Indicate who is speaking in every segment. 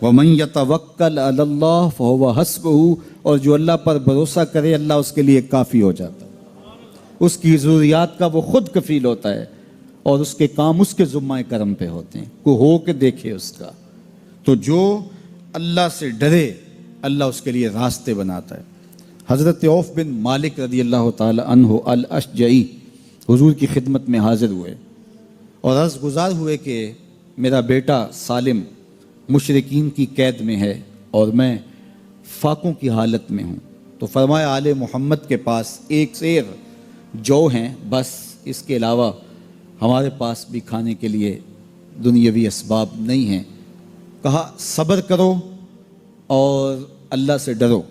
Speaker 1: وَمَن يَتَوَكَّلْ عَلَى اللَّهِ فَهُوَ حَسْبُهُ، اور جو اللہ پر بھروسہ کرے اللہ اس کے لیے کافی ہو جاتا ہے، اس کی ضروریات کا وہ خود کفیل ہوتا ہے، اور اس کے کام اس کے ذمہ کرم پہ ہوتے ہیں، کو ہو کے دیکھے اس کا۔ تو جو اللہ سے ڈرے اللہ اس کے لیے راستے بناتا ہے۔ حضرت عوف بن مالک رضی اللہ تعالی عنہ الاشجعی حضور کی خدمت میں حاضر ہوئے اور عرض گزار ہوئے کہ میرا بیٹا سالم مشرکین کی قید میں ہے اور میں فاقوں کی حالت میں ہوں، تو فرمایا آل محمد کے پاس ایک سیر جو ہیں، بس اس کے علاوہ ہمارے پاس بھی کھانے کے لیے دنیاوی اسباب نہیں ہیں۔ کہا صبر کرو اور اللہ سے ڈرو،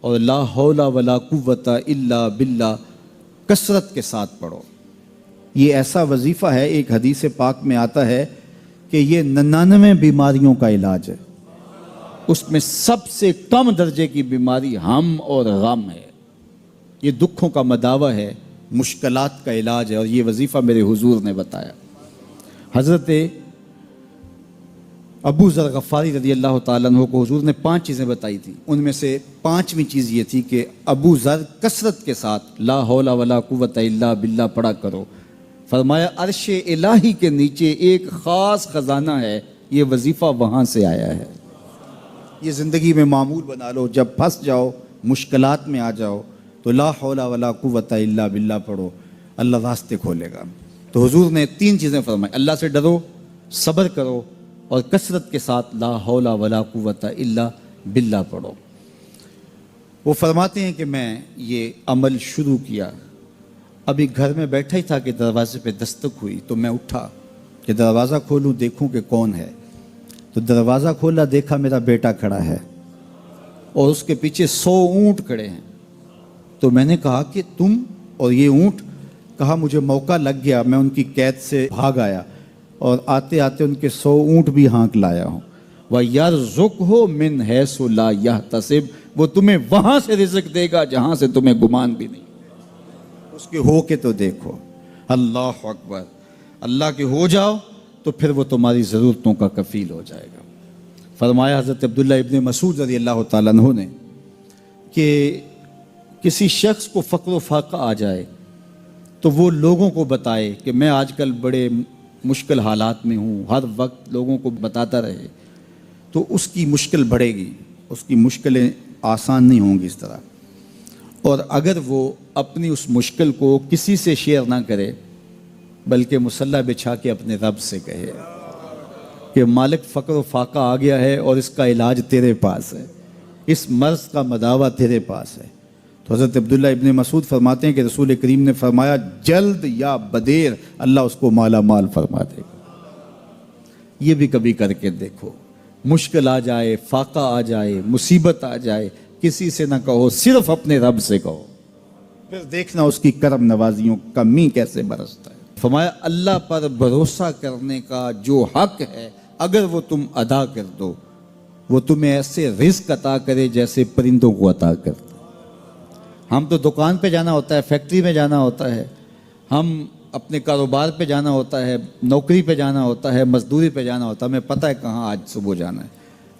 Speaker 1: اور لا حول ولا قوت الا باللہ کثرت کے ساتھ پڑھو۔ یہ ایسا وظیفہ ہے، ایک حدیث پاک میں آتا ہے کہ یہ 99 بیماریوں کا علاج ہے، اس میں سب سے کم درجے کی بیماری ہم اور غم ہے، یہ دکھوں کا مداوع ہے، مشکلات کا علاج ہے، اور یہ وظیفہ میرے حضور نے بتایا۔ حضرت ابو ذر غفاری رضی اللہ تعالیٰ عنہ کو حضور نے 5 چیزیں بتائی تھیں، ان میں سے 5ویں چیز یہ تھی کہ ابو ذر کثرت کے ساتھ لا حول ولا قوت الا باللہ پڑھا کرو۔ فرمایا عرش الہی کے نیچے ایک خاص خزانہ ہے، یہ وظیفہ وہاں سے آیا ہے، یہ زندگی میں معمول بنا لو، جب پھنس جاؤ مشکلات میں آ جاؤ تو لا حول ولا قوت الا باللہ پڑھو، اللہ راستے کھولے گا۔ تو حضور نے 3 چیزیں فرمائی، اللہ سے ڈرو، صبر کرو، اور کثرت کے ساتھ لا حول ولا قوت الا باللہ پڑھو۔ وہ فرماتے ہیں کہ میں یہ عمل شروع کیا، ابھی گھر میں بیٹھا ہی تھا کہ دروازے پہ دستک ہوئی، تو میں اٹھا کہ دروازہ کھولوں دیکھوں کہ کون ہے، تو دروازہ کھولا، دیکھا میرا بیٹا کھڑا ہے اور اس کے پیچھے 100 اونٹ کھڑے ہیں۔ تو میں نے کہا کہ تم اور یہ اونٹ؟ کہا مجھے موقع لگ گیا، میں ان کی قید سے بھاگ آیا اور آتے آتے ان کے 100 اونٹ بھی ہانک لایا ہوں۔ وَيَرْزُقْهُ مِنْ حَيْثُ لَا يَحْتَسِبُ، وہ تمہیں وہاں سے رزق دے گا جہاں سے تمہیں گمان بھی نہیں، اس کے ہو کے تو دیکھو۔ اللہ اکبر، اللہ کے ہو جاؤ تو پھر وہ تمہاری ضرورتوں کا کفیل ہو جائے گا۔ فرمایا حضرت عبداللہ ابن مسعود رضی اللہ تعالیٰ عنہ نے کہ کسی شخص کو فقر و فاقہ آ جائے تو وہ لوگوں کو بتائے کہ میں آج کل بڑے مشکل حالات میں ہوں، ہر وقت لوگوں کو بتاتا رہے تو اس کی مشکل بڑھے گی، اس کی مشکلیں آسان نہیں ہوں گی اس طرح۔ اور اگر وہ اپنی اس مشکل کو کسی سے شیئر نہ کرے بلکہ مصلی بچھا کے اپنے رب سے کہے کہ مالک فقر و فاقہ آ گیا ہے اور اس کا علاج تیرے پاس ہے، اس مرض کا مداوع تیرے پاس ہے۔ تو حضرت عبداللہ ابن مسعود فرماتے ہیں کہ رسول کریم نے فرمایا جلد یا بدیر اللہ اس کو مالا مال فرما دے گا۔ یہ بھی کبھی کر کے دیکھو، مشکل آ جائے، فاقہ آ جائے، مصیبت آ جائے، کسی سے نہ کہو، صرف اپنے رب سے کہو، پھر دیکھنا اس کی کرم نوازیوں کا می کیسے برستا ہے۔ فرمایا اللہ پر بھروسہ کرنے کا جو حق ہے اگر وہ تم ادا کر دو، وہ تمہیں ایسے رزق عطا کرے جیسے پرندوں کو عطا کرتا۔ ہم تو دکان پہ جانا ہوتا ہے، فیکٹری میں جانا ہوتا ہے، ہم اپنے کاروبار پہ جانا ہوتا ہے، نوکری پہ جانا ہوتا ہے، مزدوری پہ جانا ہوتا ہے، ہمیں پتہ ہے کہاں آج صبح جانا ہے،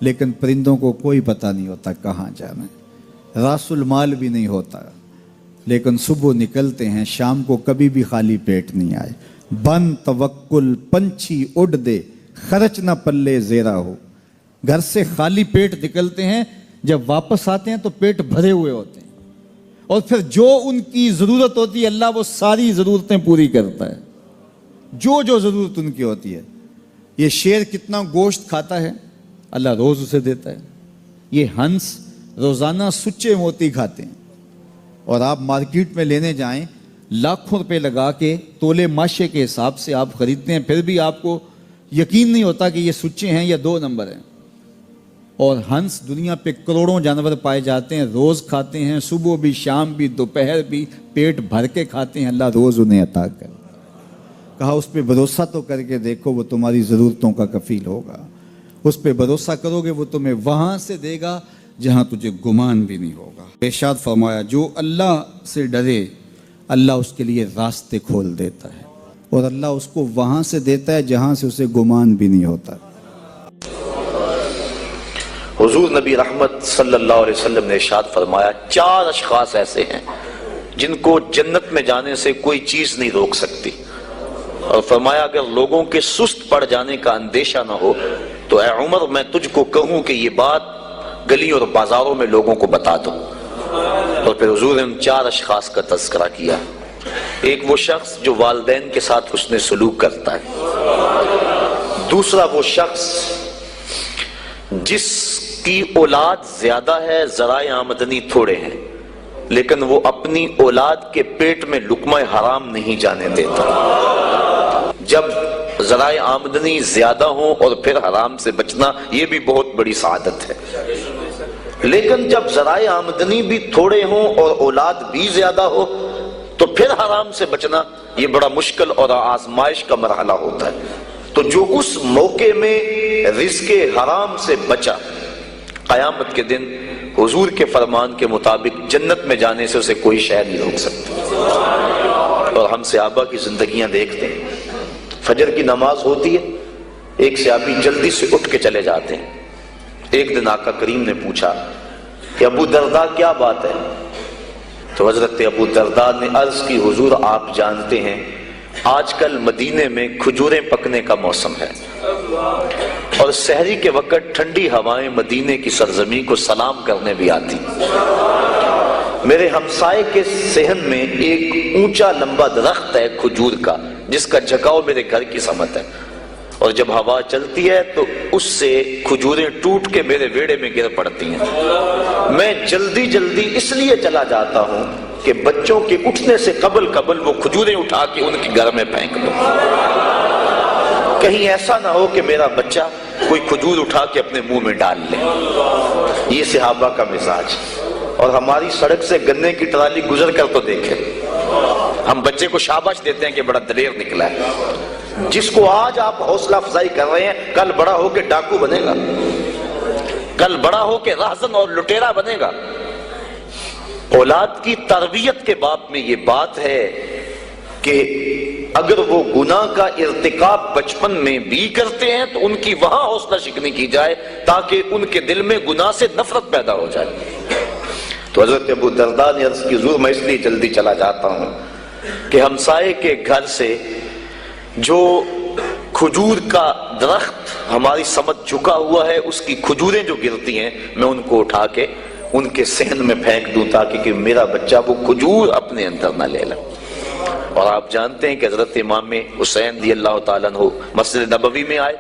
Speaker 1: لیکن پرندوں کو کوئی پتہ نہیں ہوتا کہاں جانا ہے، راس المال بھی نہیں ہوتا، لیکن صبح نکلتے ہیں، شام کو کبھی بھی خالی پیٹ نہیں آئے۔ بن توکل پنچھی اڑ دے، خرچ نہ پلے زیرا ہو۔ گھر سے خالی پیٹ نکلتے ہیں، جب واپس آتے ہیں تو پیٹ بھرے ہوئے ہوتے ہیں، اور پھر جو ان کی ضرورت ہوتی ہے اللہ وہ ساری ضرورتیں پوری کرتا ہے، جو ضرورت ان کی ہوتی ہے۔ یہ شیر کتنا گوشت کھاتا ہے اللہ روز اسے دیتا ہے، یہ ہنس روزانہ سچے موتی کھاتے ہیں، اور آپ مارکیٹ میں لینے جائیں لاکھوں روپے لگا کے تولے ماشے کے حساب سے آپ خریدتے ہیں، پھر بھی آپ کو یقین نہیں ہوتا کہ یہ سچے ہیں یا 2 نمبر ہیں۔ اور ہنس دنیا پہ کروڑوں جانور پائے جاتے ہیں، روز کھاتے ہیں، صبح بھی، شام بھی، دوپہر بھی، پیٹ بھر کے کھاتے ہیں، اللہ روز انہیں عطا کر۔ کہا اس پہ بھروسہ تو کر کے دیکھو، وہ تمہاری ضرورتوں کا کفیل ہوگا، اس پہ بھروسہ کرو گے وہ تمہیں وہاں سے دے گا جہاں تجھے گمان بھی نہیں ہوگا۔ ارشاد فرمایا جو اللہ سے ڈرے اللہ اس کے لیے راستے کھول دیتا ہے، اور اللہ اس کو وہاں سے دیتا ہے جہاں سے اسے گمان بھی نہیں ہوتا۔
Speaker 2: حضور نبی رحمت صلی اللہ علیہ وسلم نے ارشاد فرمایا 4 اشخاص ایسے ہیں جن کو جنت میں جانے سے کوئی چیز نہیں روک سکتی، اور فرمایا اگر لوگوں کے سست پڑ جانے کا اندیشہ نہ ہو تو اے عمر میں تجھ کو کہوں کہ یہ بات گلیوں اور بازاروں میں لوگوں کو بتا دو۔ اور پھر حضور نے ان 4 اشخاص کا تذکرہ کیا۔ ایک وہ شخص جو والدین کے ساتھ حسن سلوک کرتا ہے، دوسرا وہ شخص جس کی اولاد زیادہ ہے ذرائع آمدنی تھوڑے ہیں لیکن وہ اپنی اولاد کے پیٹ میں لقمہ حرام نہیں جانے دیتا۔ جب ذرائع آمدنی زیادہ ہوں اور پھر حرام سے بچنا یہ بھی بہت بڑی سعادت ہے، لیکن جب ذرائع آمدنی بھی تھوڑے ہوں اور اولاد بھی زیادہ ہو تو پھر حرام سے بچنا یہ بڑا مشکل اور آزمائش کا مرحلہ ہوتا ہے۔ تو جو اس موقع میں رزق حرام سے بچا، قیامت کے دن حضور کے فرمان کے مطابق جنت میں جانے سے اسے کوئی شے نہیں روک سکتی۔ اور ہم صحابہ کی زندگیاں دیکھتے ہیں، فجر کی نماز ہوتی ہے، ایک صحابی جلدی سے اٹھ کے چلے جاتے ہیں۔ ایک دن آقا کریم نے پوچھا کہ ابو درداء کیا بات ہے؟ تو حضرت ابو درداء نے عرض کی حضور آپ جانتے ہیں آج کل مدینے میں کھجوریں پکنے کا موسم ہے اور سحری کے وقت ٹھنڈی ہوائیں مدینے کی سرزمین کو سلام کرنے بھی آتی۔ میرے ہمسائے کے صحن میں ایک اونچا لمبا درخت ہے کھجور کا جس کا جھکاؤ میرے گھر کی سمت ہے، اور جب ہوا چلتی ہے تو اس سے کھجوریں ٹوٹ کے میرے ویڑے میں گر پڑتی ہیں۔ میں جلدی جلدی اس لیے چلا جاتا ہوں کہ بچوں کے اٹھنے سے قبل وہ کھجوریں اٹھا کے ان کے گھر میں پھینک دوں، کہیں ایسا نہ ہو کہ میرا بچہ کوئی کھجور اٹھا کے اپنے منہ میں ڈال لے۔ یہ صحابہ کا مزاج۔ اور ہماری سڑک سے گنے کی ٹرالی گزر کر تو دیکھیں، ہم بچے کو شاباش دیتے ہیں کہ بڑا دلیر نکلا ہے۔ جس کو آج آپ حوصلہ افزائی کر رہے ہیں کل بڑا ہو کے ڈاکو بنے گا، کل بڑا ہو کے راہزن اور لٹیرا بنے گا۔ اولاد کی تربیت کے باب میں یہ بات ہے کہ اگر وہ گناہ کا ارتکاب بچپن میں بھی کرتے ہیں تو ان کی وہاں حوصلہ شکنی کی جائے تاکہ ان کے دل میں گناہ سے نفرت پیدا ہو جائے۔ تو حضرت ابو درداء نے عرض کی حضور میں اس لیے جلدی چلا جاتا ہوں کہ ہمسائے کے گھر سے جو کھجور کا درخت ہماری سمت جھکا ہوا ہے اس کی کھجوریں جو گرتی ہیں میں ان کو اٹھا کے ان کے صحن میں پھینک دوں تاکہ کہ میرا بچہ وہ کھجور اپنے اندر نہ لے لے۔ اور آپ جانتے ہیں کہ حضرت امام حسین رضی اللہ تعالیٰ عنہ مسجد نبوی میں آئے،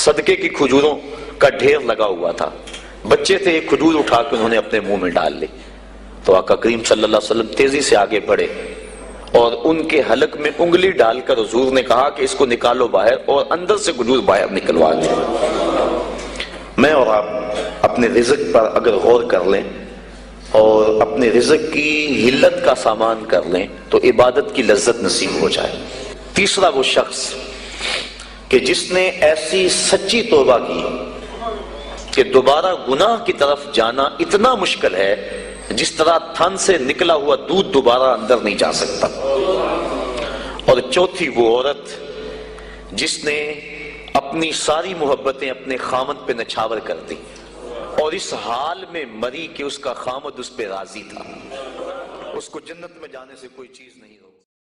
Speaker 2: صدقے کی کھجوروں کا ڈھیر لگا ہوا تھا، بچے تھے، ایک کھجور اٹھا کے انہوں نے اپنے منہ میں ڈال لی۔ تو آقا کریم صلی اللہ علیہ وسلم تیزی سے آگے بڑھے اور ان کے حلق میں انگلی ڈال کر حضور نے کہا کہ اس کو نکالو باہر اور اندر سے کھجور باہر نکلوا دیں۔ میں اور آپ اپنے رزق پر اگر غور کر لیں اور اپنے رزق کی حلت کا سامان کر لیں تو عبادت کی لذت نصیب ہو جائے۔ تیسرا وہ شخص کہ جس نے ایسی سچی توبہ کی کہ دوبارہ گناہ کی طرف جانا اتنا مشکل ہے جس طرح تھن سے نکلا ہوا دودھ دوبارہ اندر نہیں جا سکتا۔ اور چوتھی وہ عورت جس نے اپنی ساری محبتیں اپنے خامد پہ نچھاور کر دی اور اس حال میں مری کہ اس کا خامد اس پہ راضی تھا، اس کو جنت میں جانے سے کوئی چیز نہیں ہو۔